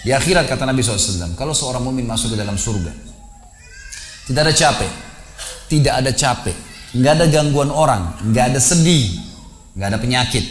Di akhirat kata Nabi SAW, kalau seorang mukmin masuk ke dalam surga, tidak ada capek, tidak ada capek, nggak ada gangguan orang, nggak ada sedih, nggak ada penyakit,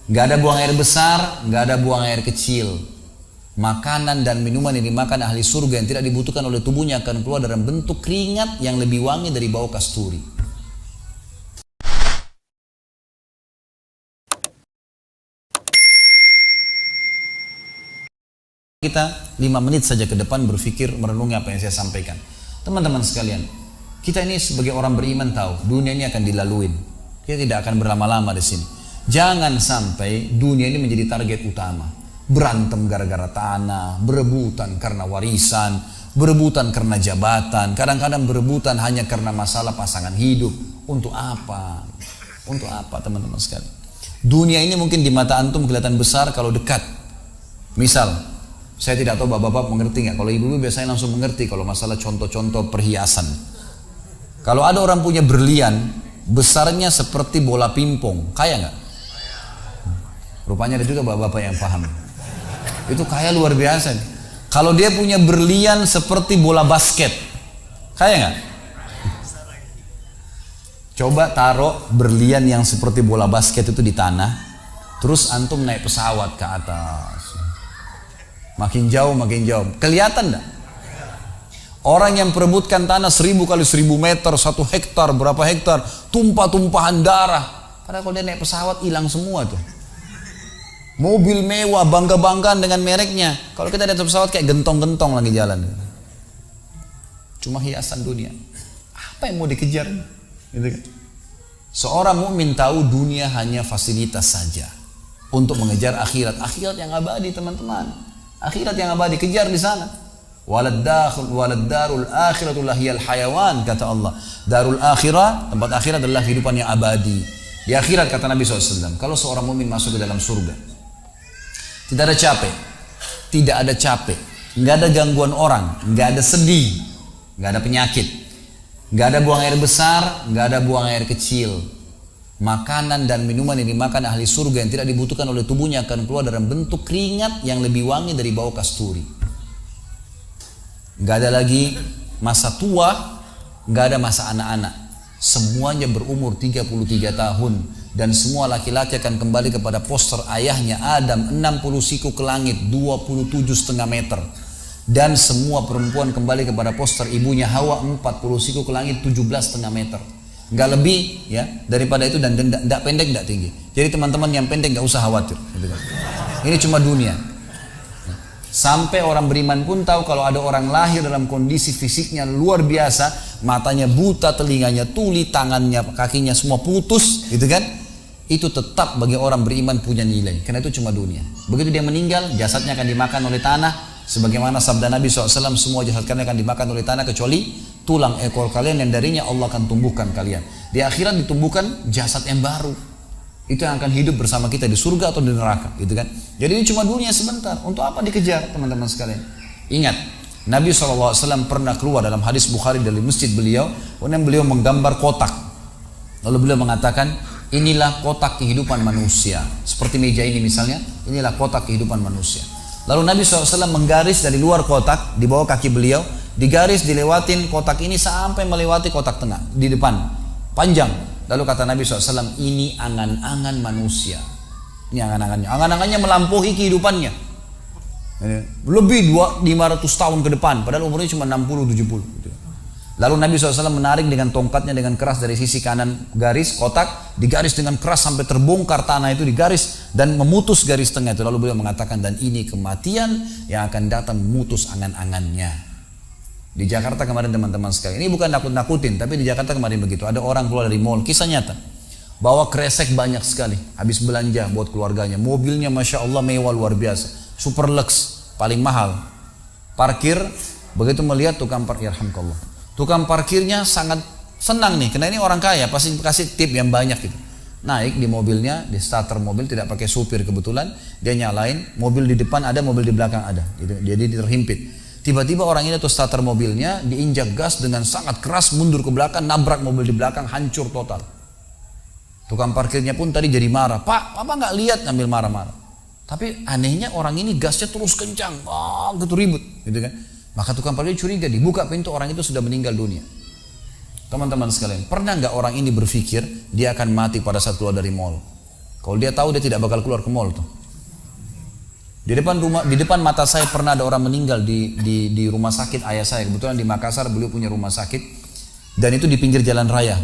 nggak ada buang air besar, nggak ada buang air kecil. Makanan dan minuman yang dimakan ahli surga yang tidak dibutuhkan oleh tubuhnya akan keluar dalam bentuk keringat yang lebih wangi dari bau kasturi. Kita 5 menit saja ke depan berpikir merenungi apa yang saya sampaikan. Teman-teman sekalian, kita ini sebagai orang beriman tahu dunia ini akan dilaluin. Kita tidak akan berlama-lama di sini. Jangan sampai dunia ini menjadi target utama. Berantem gara-gara tanah, berebutan karena warisan, berebutan karena jabatan, kadang-kadang berebutan hanya karena masalah pasangan hidup. Untuk apa? Untuk apa teman-teman sekalian? Dunia ini mungkin di mata antum kelihatan besar kalau dekat. Misal, saya tidak tahu bapak-bapak mengerti nggak? Kalau ibu-ibu biasanya langsung mengerti kalau masalah contoh-contoh perhiasan. Kalau ada orang punya berlian, besarnya seperti bola pingpong, kaya nggak? Rupanya ada juga bapak-bapak yang paham. Itu kaya luar biasa. Kalau dia punya berlian seperti bola basket, kaya nggak? Coba taruh berlian yang seperti bola basket itu di tanah, terus antum naik pesawat ke atas. Makin jauh, kelihatan enggak? Orang yang perebutkan tanah 1000 kali 1000 meter, 1 hektar, berapa hektar, tumpah-tumpahan darah. Padahal kalau dia naik pesawat hilang semua tuh. Mobil mewah, bangga-banggaan dengan mereknya. Kalau kita naik pesawat kayak gentong-gentong lagi jalan. Cuma hiasan dunia. Apa yang mau dikejar? Gitu kan? Seorang mukmin tahu dunia hanya fasilitas saja untuk mengejar akhirat. Akhirat yang abadi teman-teman. Akhirat yang abadi, kejar di sana. Walad darul akhiratul lahiyal hayawan, kata Allah. Darul akhirah, tempat akhirat adalah kehidupan yang abadi. Di akhirat kata Nabi SAW, kalau seorang mukmin masuk ke dalam surga, tidak ada capek, tidak ada capek, nggak ada gangguan orang, nggak ada sedih, nggak ada penyakit, nggak ada buang air besar, nggak ada buang air kecil. Makanan dan minuman yang dimakan ahli surga yang tidak dibutuhkan oleh tubuhnya akan keluar dalam bentuk keringat yang lebih wangi dari bau kasturi. Gak ada lagi masa tua, gak ada masa anak-anak. Semuanya berumur 33 tahun. Dan semua laki-laki akan kembali kepada poster ayahnya Adam 60 siku ke langit 27,5 meter. Dan semua perempuan kembali kepada poster ibunya Hawa 40 siku ke langit 17,5 meter. Nggak lebih ya daripada itu, dan tidak pendek tidak tinggi. Jadi teman-teman yang pendek nggak usah khawatir. Ini cuma dunia. Sampai orang beriman pun tahu kalau ada orang lahir dalam kondisi fisiknya luar biasa, matanya buta, telinganya tuli, tangannya, kakinya semua putus, gitu kan? Itu tetap bagi orang beriman punya nilai. Karena itu cuma dunia. Begitu dia meninggal, jasadnya akan dimakan oleh tanah. Sebagaimana sabda Nabi SAW, semua jasad kalian akan dimakan oleh tanah kecuali tulang ekor kalian yang darinya Allah akan tumbuhkan kalian. Di akhirat ditumbuhkan jasad yang baru. Itu yang akan hidup bersama kita di surga atau di neraka, gitu kan? Jadi ini cuma dunia sebentar. Untuk apa dikejar, teman-teman sekalian? Ingat, Nabi SAW pernah keluar dalam hadis Bukhari dari masjid beliau, kemudian beliau menggambar kotak. Lalu beliau mengatakan, inilah kotak kehidupan manusia. Seperti meja ini misalnya, inilah kotak kehidupan manusia. Lalu Nabi SAW menggaris dari luar kotak, di bawah kaki beliau, digaris, dilewatin kotak ini sampai melewati kotak tengah, di depan, panjang. Lalu kata Nabi SAW, ini angan-angan manusia. Ini angan-angannya. Angan-angannya melampaui kehidupannya. Lebih 500 tahun ke depan, padahal umurnya cuma 60-70. Lalu Nabi SAW menarik dengan tongkatnya dengan keras dari sisi kanan garis kotak, digaris dengan keras sampai terbongkar tanah itu, digaris dan memutus garis tengah itu. Lalu beliau mengatakan, dan ini kematian yang akan datang memutus angan-angannya. Di Jakarta kemarin teman-teman sekalian, ini bukan nakut-nakutin, tapi di Jakarta kemarin begitu. Ada orang keluar dari mall, kisah nyata, bawa kresek banyak sekali, habis belanja buat keluarganya. Mobilnya Masya Allah mewah luar biasa, super lux, paling mahal. Parkir, begitu melihat tukang parkir, alhamdulillah, tukang parkirnya sangat senang nih, karena ini orang kaya, pasti kasih tip yang banyak gitu. Naik di mobilnya, di starter mobil, tidak pakai supir kebetulan, dia nyalain, mobil di depan ada, mobil di belakang ada, jadi terhimpit. Tiba-tiba orang ini tuh starter mobilnya diinjak gas dengan sangat keras, mundur ke belakang, nabrak mobil di belakang, hancur total. Tukang parkirnya pun tadi jadi marah, Pak, apa nggak lihat, ngambil marah-marah. Tapi anehnya orang ini gasnya terus kencang, gitu ribut, gitu kan. Maka tukang parkir curiga, dibuka pintu, orang itu sudah meninggal dunia. Teman-teman sekalian, pernah nggak orang ini berpikir dia akan mati pada saat keluar dari mall? Kalau dia tahu dia tidak bakal keluar ke mall tuh. Di depan mata saya pernah ada orang meninggal di rumah sakit ayah saya. Kebetulan di Makassar beliau punya rumah sakit dan itu di pinggir jalan raya.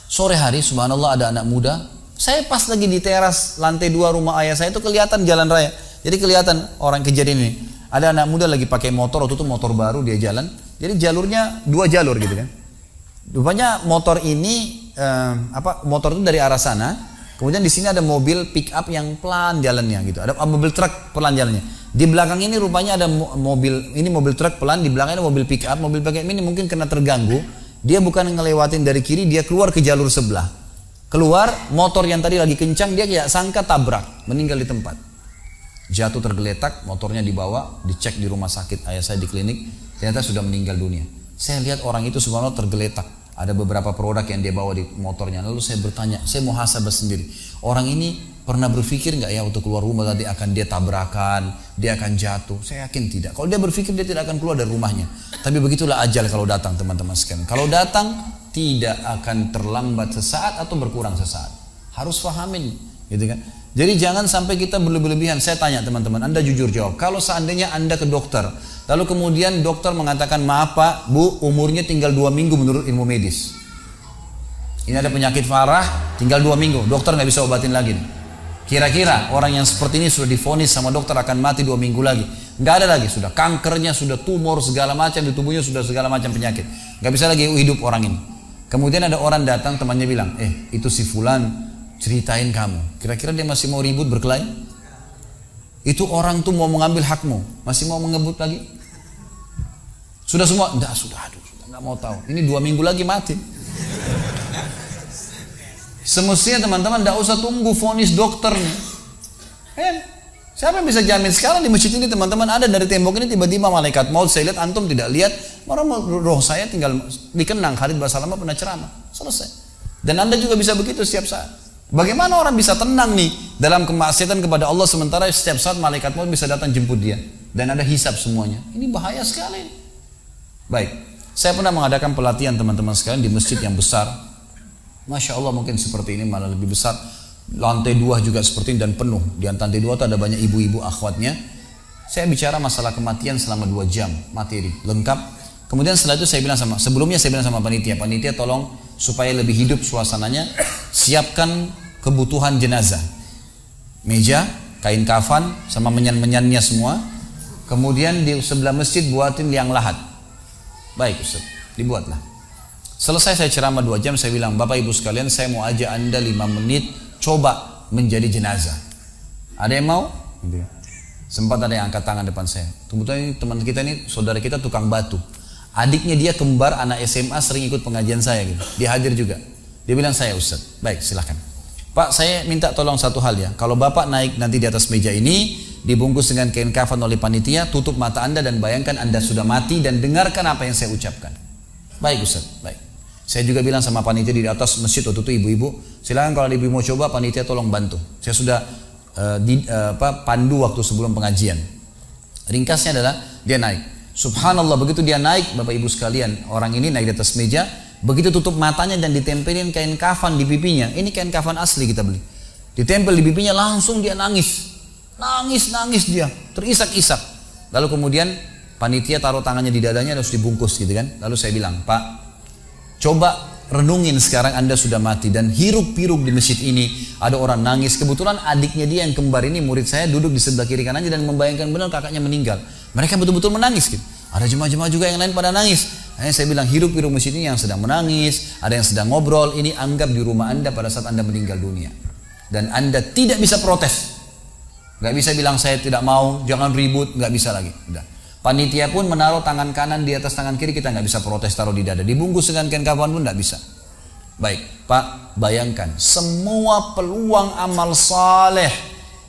Sore hari subhanallah ada anak muda. Saya pas lagi di teras lantai 2 rumah ayah saya itu kelihatan jalan raya. Jadi kelihatan orang kejadian ini. Ada anak muda lagi pakai motor, waktu itu motor baru dia jalan. Jadi jalurnya 2 jalur gitu kan. Rupanya motor ini motor itu dari arah sana. Kemudian di sini ada mobil pick up yang pelan jalannya gitu. Ada mobil truk pelan jalannya. Di belakang ini rupanya ada mobil truk pelan, di belakangnya ada mobil pick up. Mobil pick up ini mungkin kena terganggu. Dia bukan ngelewatin dari kiri, dia keluar ke jalur sebelah. Keluar, motor yang tadi lagi kencang dia kayak sangka tabrak, meninggal di tempat. Jatuh tergeletak, motornya dibawa, dicek di rumah sakit ayah saya di klinik, ternyata sudah meninggal dunia. Saya lihat orang itu subhanallah tergeletak. Ada beberapa produk yang dia bawa di motornya. Lalu saya bertanya, saya muhasabah sendiri. Orang ini pernah berpikir nggak ya untuk keluar rumah tadi akan dia tabrakan, dia akan jatuh? Saya yakin tidak. Kalau dia berpikir dia tidak akan keluar dari rumahnya. Tapi begitulah ajal kalau datang teman-teman sekalian. Kalau datang tidak akan terlambat sesaat atau berkurang sesaat. Harus fahamin, gitu kan? Jadi jangan sampai kita berlebihan. Saya tanya teman-teman, Anda jujur jawab. Kalau seandainya Anda ke dokter, lalu kemudian dokter mengatakan, maaf Pak, Bu, umurnya tinggal 2 minggu menurut ilmu medis. Ini ada penyakit parah, tinggal 2 minggu, dokter nggak bisa obatin lagi. Kira-kira orang yang seperti ini sudah divonis sama dokter akan mati 2 minggu lagi. Nggak ada lagi, sudah kankernya, sudah tumor segala macam di tubuhnya, sudah segala macam penyakit. Nggak bisa lagi hidup orang ini. Kemudian ada orang datang, temannya bilang, itu si fulan, ceritain kamu. Kira-kira dia masih mau ribut berkelahi? Itu orang tuh mau mengambil hakmu, masih mau mengebut lagi? Sudah semua? Enggak, sudah nggak mau tahu. Ini 2 minggu lagi mati. Semestinya teman-teman enggak usah tunggu vonis dokter nih. Siapa yang bisa jamin sekarang di masjid ini teman-teman ada dari tembok ini tiba-tiba malaikat maut, saya lihat antum tidak lihat, orang roh saya tinggal dikenang. Khalid Basalamah pernah ceramah, selesai. Dan Anda juga bisa begitu setiap saat. Bagaimana orang bisa tenang nih dalam kemaksiatan kepada Allah sementara setiap saat malaikat maut bisa datang jemput dia dan ada hisab semuanya. Ini bahaya sekali. Baik, saya pernah mengadakan pelatihan teman-teman sekalian di masjid yang besar. Masya Allah mungkin seperti ini malah lebih besar. Lantai 2 juga seperti ini dan penuh. Di lantai 2 itu ada banyak ibu-ibu akhwatnya. Saya bicara masalah kematian selama 2 jam materi lengkap. Kemudian setelah itu sebelumnya saya bilang sama panitia tolong supaya lebih hidup suasananya, siapkan kebutuhan jenazah, meja, kain kafan, sama menyan-menyannya semua. Kemudian di sebelah masjid buatin liang lahat. Baik Ustaz, dibuatlah. Selesai saya ceramah 2 jam, saya bilang, Bapak Ibu sekalian, saya mau ajak Anda 5 menit coba menjadi jenazah. Ada yang mau? Sempat ada yang angkat tangan depan saya. Kebetulan teman kita ini, saudara kita tukang batu. Adiknya dia kembar anak SMA sering ikut pengajian saya gitu. Dia hadir juga. Dia bilang, saya Ustaz. Baik, silahkan. Pak, saya minta tolong satu hal ya. Kalau Bapak naik nanti di atas meja ini, dibungkus dengan kain kafan oleh panitia, tutup mata Anda dan bayangkan Anda sudah mati dan dengarkan apa yang saya ucapkan. Baik Ustaz, baik. Saya juga bilang sama panitia di atas masjid waktu itu, ibu-ibu, silakan kalau ibu mau coba, panitia tolong bantu. Saya sudah pandu waktu sebelum pengajian. Ringkasnya adalah dia naik. Subhanallah, begitu dia naik, Bapak Ibu sekalian, orang ini naik di atas meja, begitu tutup matanya dan ditempelin kain kafan di pipinya. Ini kain kafan asli kita beli. Ditempel di pipinya, langsung dia nangis dia, terisak-isak. Lalu kemudian panitia taruh tangannya di dadanya, harus dibungkus gitu kan. Lalu saya bilang, Pak, coba renungin sekarang Anda sudah mati dan hiruk-pikuk di masjid ini ada orang nangis. Kebetulan adiknya dia yang kembar ini murid saya duduk di sebelah kiri kanannya dan membayangkan benar kakaknya meninggal. Mereka betul-betul menangis gitu. Ada jemaah-jemaah juga yang lain pada nangis. Hanya saya bilang hiruk-pikuk masjid ini yang sedang menangis, ada yang sedang ngobrol, ini anggap di rumah Anda pada saat Anda meninggal dunia. Dan Anda tidak bisa protes. Gak bisa bilang saya tidak mau, jangan ribut, gak bisa lagi. Udah. Panitia pun menaruh tangan kanan di atas tangan kiri, kita nggak bisa protes taruh di dada. Dibungkus dengan kain kafan pun nggak bisa. Baik, Pak, bayangkan semua peluang amal saleh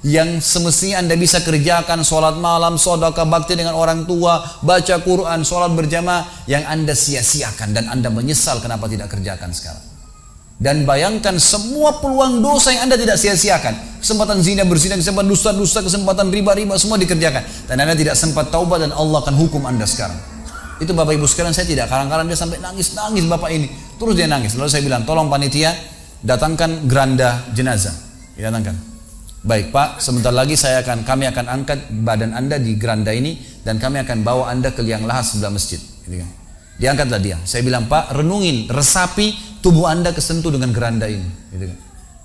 yang semestinya Anda bisa kerjakan, sholat malam, sedekah bakti dengan orang tua, baca Quran, sholat berjamaah, yang Anda sia-siakan dan Anda menyesal kenapa tidak kerjakan sekarang. Dan bayangkan semua peluang dosa yang Anda tidak sia-siakan. kesempatan zina, berzina, kesempatan dusta, kesempatan riba, semua dikerjakan. Dan Anda tidak sempat taubat dan Allah akan hukum Anda sekarang. Itu Bapak Ibu sekalian, saya tidak karang-karang, dia sampai nangis Bapak ini. Terus dia nangis. Lalu saya bilang, tolong panitia datangkan geranda jenazah. Didatangkan. Baik Pak, sebentar lagi kami akan angkat badan Anda di geranda ini dan kami akan bawa Anda ke liang lahat sebelah masjid. Gitu kan. Diangkatlah dia. Saya bilang, Pak, renungin, resapi tubuh Anda kesentuh dengan geranda ini. Gitu kan.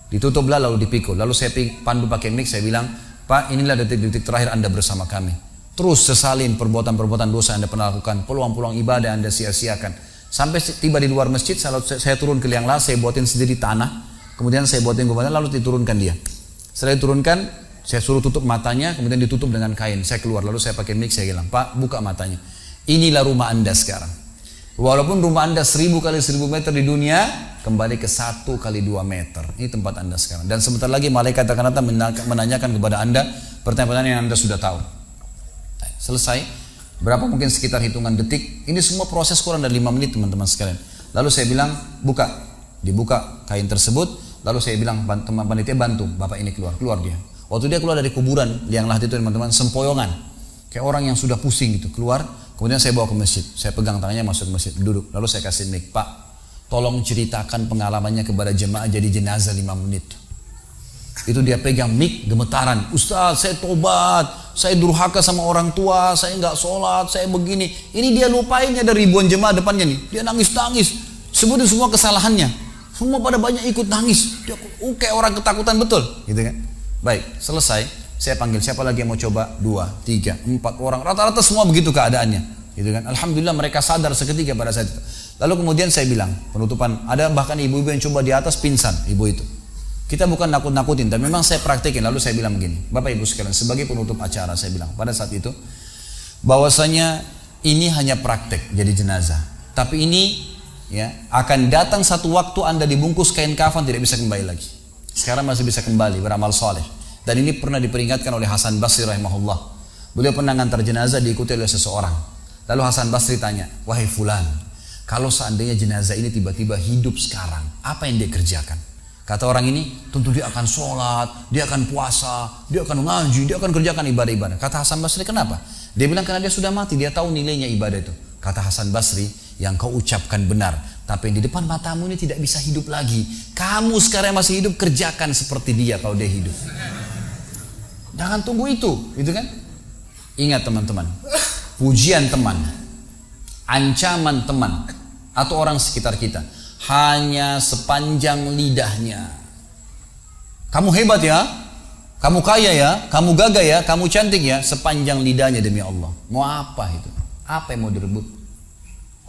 Ditutuplah lalu dipikul. Lalu saya pandu pakai mic, saya bilang, Pak, inilah detik-detik terakhir Anda bersama kami. Terus sesalin perbuatan-perbuatan dosa yang Anda pernah lakukan, peluang-peluang ibadah yang Anda sia-siakan. Sampai tiba di luar masjid, saya turun ke liang lahat, saya buatin sendiri tanah, kemudian saya buatin kuburan, lalu diturunkan dia. Setelah diturunkan, saya suruh tutup matanya, kemudian ditutup dengan kain. Saya keluar, lalu saya pakai mic, saya bilang, Pak, buka matanya. Inilah rumah Anda sekarang. Walaupun rumah Anda 1000 kali 1000 meter di dunia, kembali ke 1 kali 2 meter. Ini tempat Anda sekarang. Dan sebentar lagi malaikat akan datang menanyakan kepada Anda pertanyaan-pertanyaan yang Anda sudah tahu. Selesai. Berapa mungkin sekitar hitungan detik. Ini semua proses kurang dari 5 menit teman-teman sekalian. Lalu saya bilang, buka. Dibuka kain tersebut. Lalu saya bilang, teman panitia bantu. Bapak ini keluar dia. Waktu dia keluar dari kuburan liang lahat itu teman-teman, sempoyongan. Kayak orang yang sudah pusing gitu. Keluar. Kemudian saya bawa ke masjid. Saya pegang tangannya masuk ke masjid. Duduk. Lalu saya kasih mic. Pak, tolong ceritakan pengalamannya kepada jemaah jadi jenazah 5 menit. Itu dia pegang mic, gemetaran. Ustaz, saya tobat. Saya durhaka sama orang tua. Saya nggak sholat. Saya begini. Ini dia lupain, ada ribuan jemaah depannya nih. Dia nangis-nangis. Sebutin semua kesalahannya. Semua pada banyak ikut nangis. Dia kayak orang ketakutan betul. Gitu kan. Baik, selesai. Saya panggil siapa lagi yang mau coba? 2, 3, 4 orang. Rata-rata semua begitu keadaannya. Gitu kan. Alhamdulillah mereka sadar seketika pada saat itu. Lalu kemudian saya bilang, penutupan, ada bahkan ibu-ibu yang coba di atas pingsan, ibu itu. Kita bukan nakut-nakutin, tapi memang saya praktekin. Lalu saya bilang begini, Bapak Ibu sekalian, sebagai penutup acara saya bilang pada saat itu, bahwasanya ini hanya praktek jadi jenazah. Tapi ini ya akan datang satu waktu Anda dibungkus kain kafan tidak bisa kembali lagi. Sekarang masih bisa kembali beramal soleh. Dan ini pernah diperingatkan oleh Hasan Basri rahimahullah. Beliau pernah ngantar jenazah diikuti oleh seseorang. Lalu Hasan Basri tanya, wahai fulan, kalau seandainya jenazah ini tiba-tiba hidup sekarang, apa yang dia kerjakan? Kata orang ini, tentu dia akan sholat, dia akan puasa, dia akan ngaji, dia akan kerjakan ibadah-ibadah. Kata Hasan Basri, kenapa? Dia bilang karena dia sudah mati, dia tahu nilainya ibadah itu. Kata Hasan Basri, yang kau ucapkan benar, tapi di depan matamu ini tidak bisa hidup lagi. Kamu sekarang masih hidup, kerjakan seperti dia kalau dia hidup. Jangan tunggu itu, gitu kan? Ingat teman-teman, pujian teman, ancaman teman, atau orang sekitar kita, hanya sepanjang lidahnya. Kamu hebat ya, kamu kaya ya, kamu gagah ya, kamu cantik ya, sepanjang lidahnya demi Allah. Mau apa itu? Apa yang mau direbut?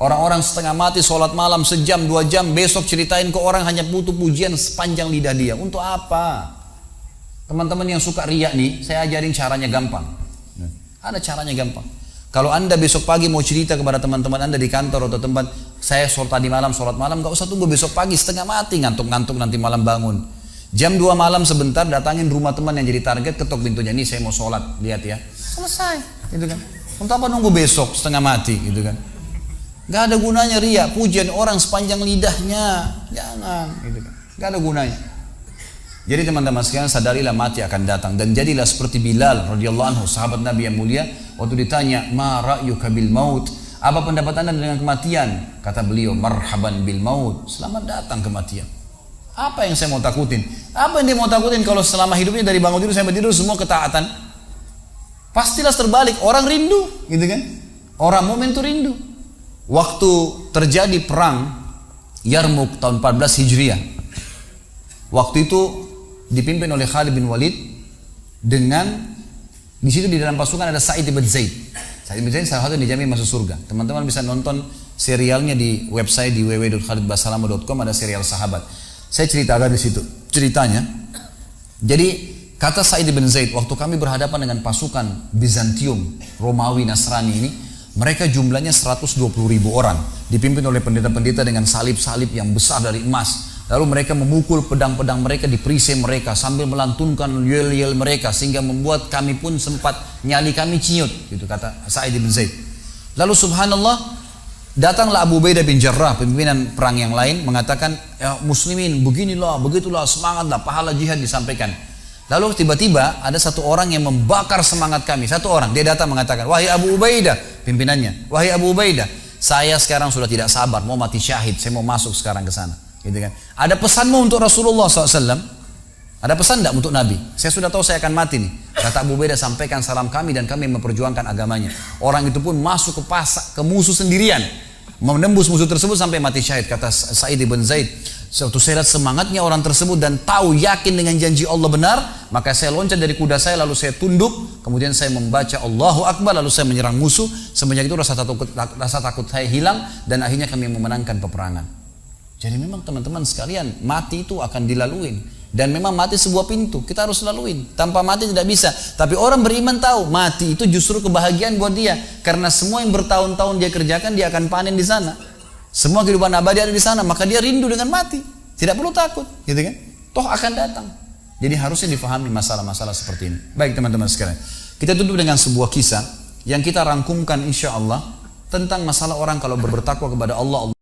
Orang-orang setengah mati sholat malam sejam 2 jam, besok ceritain ke orang hanya butuh pujian sepanjang lidah dia. Untuk apa? Teman-teman yang suka riak nih, saya ajarin caranya gampang. Ada caranya gampang. Kalau Anda besok pagi mau cerita kepada teman-teman Anda di kantor atau tempat, saya tadi malam sholat malam, gak usah tunggu besok pagi setengah mati, ngantuk-ngantuk nanti malam bangun. Jam 2 malam sebentar datangin rumah teman yang jadi target, ketok pintunya, nih saya mau sholat, lihat ya. Selesai, gitu kan. Untuk apa nunggu besok setengah mati, gitu kan. Gak ada gunanya riak, pujian orang sepanjang lidahnya, jangan, gitu kan. Gak ada gunanya. Jadi teman-teman sekalian, sadarilah mati akan datang dan jadilah seperti Bilal radhiyallahu anhu, sahabat Nabi yang mulia. Waktu ditanya, "Ma ra'yuka bil maut?" Apa pendapat Anda dengan kematian? Kata beliau, "Marhaban bil maut." Selamat datang kematian. Apa yang saya mau takutin? Apa yang dia mau takutin kalau selama hidupnya dari bangun tidur sampai tidur semua ketaatan? Pastilah terbalik, orang rindu, gitu kan? Orang mukmin itu rindu. Waktu terjadi perang Yarmuk tahun 14 Hijriah. Waktu itu dipimpin oleh Khalid bin Walid dengan di situ di dalam pasukan ada Sa'id bin Zaid. Sa'id bin Zaid salah satu yang dijamin masuk surga. Teman-teman bisa nonton serialnya di website di www.khalidbasalama.com, ada serial sahabat. Saya ceritakan di situ ceritanya. Jadi kata Sa'id bin Zaid, waktu kami berhadapan dengan pasukan Bizantium, Romawi, Nasrani ini, mereka jumlahnya 120.000 orang, dipimpin oleh pendeta-pendeta dengan salib-salib yang besar dari emas. Lalu mereka memukul pedang-pedang mereka di perisai mereka sambil melantunkan yel-yel mereka sehingga membuat kami pun sempat nyali kami ciut, gitu kata Sa'id bin Zaid. Lalu subhanallah, datanglah Abu Ubaidah bin Jarrah, pimpinan perang yang lain, mengatakan, ya muslimin beginilah, begitulah, semangatlah, pahala jihad disampaikan. Lalu tiba-tiba ada satu orang yang membakar semangat kami. Satu orang, dia datang mengatakan, wahai Abu Ubaidah, pimpinannya, wahai Abu Ubaidah, saya sekarang sudah tidak sabar, mau mati syahid, saya mau masuk sekarang ke sana. Gitu kan? Ada pesanmu untuk Rasulullah SAW? Ada pesan tidak untuk Nabi? Saya sudah tahu saya akan mati nih. Kata Abu Ubaidah, sampaikan salam kami dan kami memperjuangkan agamanya. Orang itu pun masuk ke musuh sendirian, menembus musuh tersebut sampai mati syahid. Kata Sa'id ibn Zaid, waktu saya lihat semangatnya orang tersebut dan tahu yakin dengan janji Allah benar, maka saya loncat dari kuda saya lalu saya tunduk, kemudian saya membaca Allahu Akbar lalu saya menyerang musuh. Semenjak itu rasa takut saya hilang dan akhirnya kami memenangkan peperangan. Jadi memang teman-teman sekalian, mati itu akan dilaluin. Dan memang mati sebuah pintu, kita harus laluin. Tanpa mati tidak bisa. Tapi orang beriman tahu mati itu justru kebahagiaan buat dia, karena semua yang bertahun-tahun dia kerjakan dia akan panen di sana. Semua kehidupan abadi ada di sana, maka dia rindu dengan mati. Tidak perlu takut, gitu kan? Toh akan datang. Jadi harusnya difahami masalah-masalah seperti ini. Baik teman-teman sekalian, kita tutup dengan sebuah kisah yang kita rangkumkan insya Allah tentang masalah orang kalau bertakwa kepada Allah.